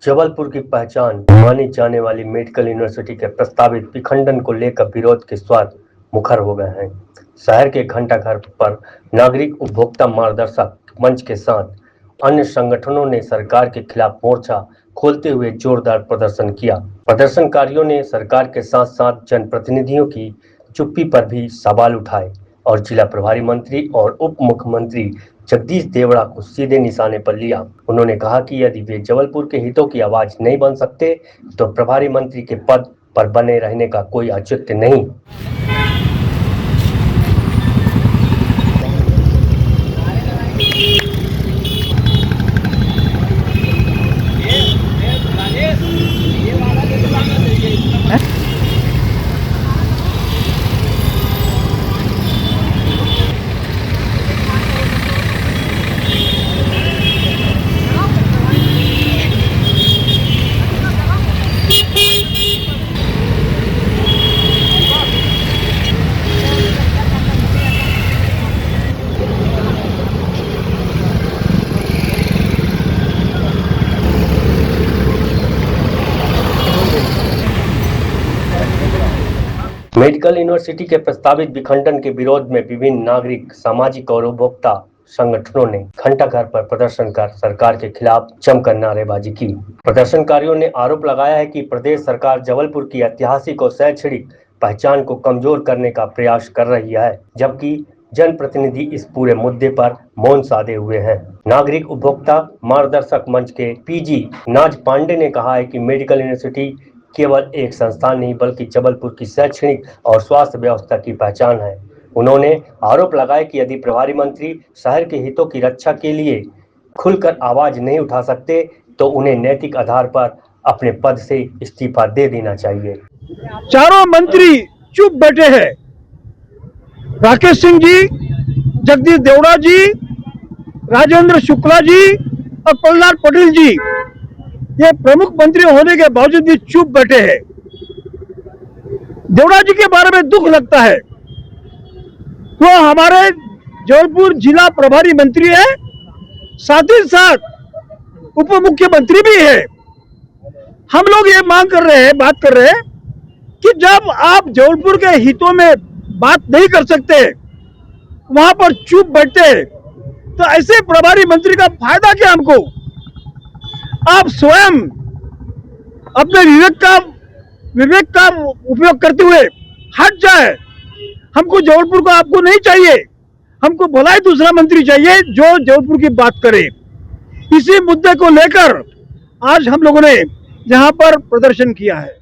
जबलपुर की पहचान मानी जाने वाली मेडिकल यूनिवर्सिटी के प्रस्तावित विखंडन को लेकर विरोध के स्वाद मुखर हो गए हैं। शहर के घंटाघर पर नागरिक उपभोक्ता मार्गदर्शक मंच के साथ अन्य संगठनों ने सरकार के खिलाफ मोर्चा खोलते हुए जोरदार प्रदर्शन किया। प्रदर्शनकारियों ने सरकार के साथ साथ जनप्रतिनिधियों की चुप्पी पर भी सवाल उठाए और जिला प्रभारी मंत्री और उप मुख्यमंत्री जगदीश देवड़ा को सीधे निशाने पर लिया। उन्होंने कहा कि यदि वे जबलपुर के हितों की आवाज नहीं बन सकते तो प्रभारी मंत्री के पद पर बने रहने का कोई औचित्य नहीं। मेडिकल यूनिवर्सिटी के प्रस्तावित विखंडन के विरोध में विभिन्न नागरिक, सामाजिक और उपभोक्ता संगठनों ने घंटाघर पर प्रदर्शन कर सरकार के खिलाफ जमकर नारेबाजी की। प्रदर्शनकारियों ने आरोप लगाया है कि प्रदेश सरकार जबलपुर की ऐतिहासिक और शैक्षणिक पहचान को कमजोर करने का प्रयास कर रही है, जबकि जनप्रतिनिधि इस पूरे मुद्दे पर मौन साधे हुए हैं। नागरिक उपभोक्ता मार्गदर्शक मंच के पीजी नाज पांडे ने कहा है कि मेडिकल यूनिवर्सिटी केवल एक संस्थान नहीं बल्कि जबलपुर की शैक्षणिक और स्वास्थ्य व्यवस्था की पहचान है। उन्होंने आरोप लगाया कि यदि प्रभारी मंत्री शहर के हितों की रक्षा के लिए खुलकर आवाज नहीं उठा सकते तो उन्हें नैतिक आधार पर अपने पद से इस्तीफा दे देना चाहिए। चारों मंत्री चुप बैठे हैं। राकेश सिंह जी, जगदीश देवड़ा जी, राजेंद्र शुक्ला जी और प्रहलाद पटेल जी ये प्रमुख मंत्री होने के बावजूद भी चुप बैठे हैं। देवड़ा जी के बारे में दुख लगता है। वो हमारे जबलपुर जिला प्रभारी मंत्री है, साथ ही साथ उप मुख्यमंत्री भी है। हम लोग ये बात कर रहे हैं कि जब आप जबलपुर के हितों में बात नहीं कर सकते, वहां पर चुप बैठते, तो ऐसे प्रभारी मंत्री का फायदा क्या हमको? आप स्वयं अपने विवेक का उपयोग करते हुए हट जाए। हमको जबलपुर को आपको नहीं चाहिए, हमको भला ही दूसरा मंत्री चाहिए जो जबलपुर की बात करे। इसी मुद्दे को लेकर आज हम लोगों ने यहाँ पर प्रदर्शन किया है।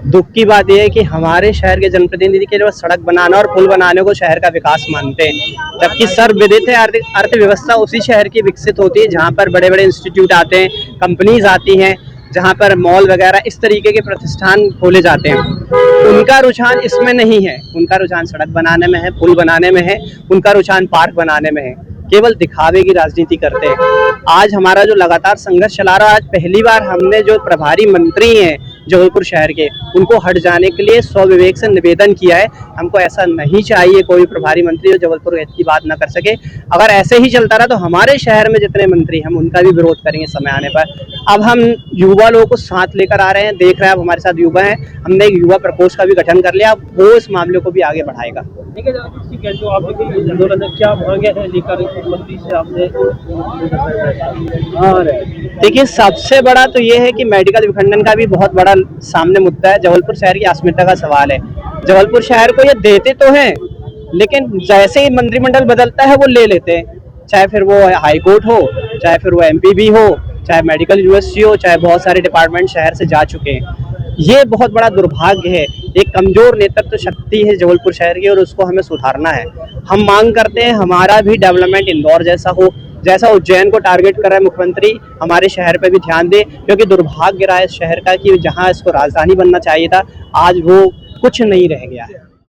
दुख की बात यह है कि हमारे शहर के जनप्रतिनिधि के लिए सड़क बनाना और पुल बनाने को शहर का विकास मानते हैं, जबकि सर्वविदित है अर्थव्यवस्था उसी शहर की विकसित होती है जहां पर बड़े बड़े इंस्टीट्यूट आते हैं, कंपनीज आती हैं, जहां पर मॉल वगैरह इस तरीके के प्रतिष्ठान खोले जाते हैं। उनका रुझान इसमें नहीं है, उनका रुझान सड़क बनाने में है, पुल बनाने में है, उनका रुझान पार्क बनाने में है। केवल दिखावे की राजनीति करते हैं। आज हमारा जो लगातार संघर्ष चला रहा है, आज पहली बार हमने जो प्रभारी मंत्री हैं जबलपुर शहर के, उनको हट जाने के लिए स्वविवेक से निवेदन किया है। हमको ऐसा नहीं चाहिए कोई प्रभारी मंत्री जो जबलपुर हित की बात ना कर सके। अगर ऐसे ही चलता रहा तो हमारे शहर में जितने मंत्री हम उनका भी विरोध करेंगे समय आने पर। अब हम युवा लोगों को साथ लेकर आ रहे हैं, देख रहे हैं अब हमारे साथ युवा हैं, हमने एक युवा प्रकोष्ठ का भी गठन कर लिया, वो इस मामले को भी आगे बढ़ाएगा। जो आंदोलन है, क्या मांगे हैं लेकर मंत्री से आपने? देखिए, सबसे बड़ा तो ये है कि मेडिकल विखंडन का भी बहुत बड़ा सामने मुद्दा है। जबलपुर शहर की अस्मिता का सवाल है। जबलपुर शहर को ये देते तो हैं, लेकिन जैसे ही मंत्रिमंडल बदलता है वो ले लेते हैं, चाहे फिर वो हाई कोर्ट हो, चाहे फिर वो एमपी भी हो, चाहे मेडिकल यूनिवर्सिटी हो, चाहे बहुत सारे डिपार्टमेंट शहर से जा चुके हैं। ये बहुत बड़ा दुर्भाग्य है। एक कमजोर नेतृत्व शक्ति है जबलपुर शहर की और उसको हमें सुधारना है। हम मांग करते हैं हमारा भी डेवलपमेंट इंदौर जैसा हो, जैसा उज्जैन को टारगेट कर रहा है मुख्यमंत्री, हमारे शहर पे भी ध्यान दे, क्योंकि दुर्भाग्य रहा है इस शहर का कि जहां इसको राजधानी बनना चाहिए था, आज वो कुछ नहीं रह गया है।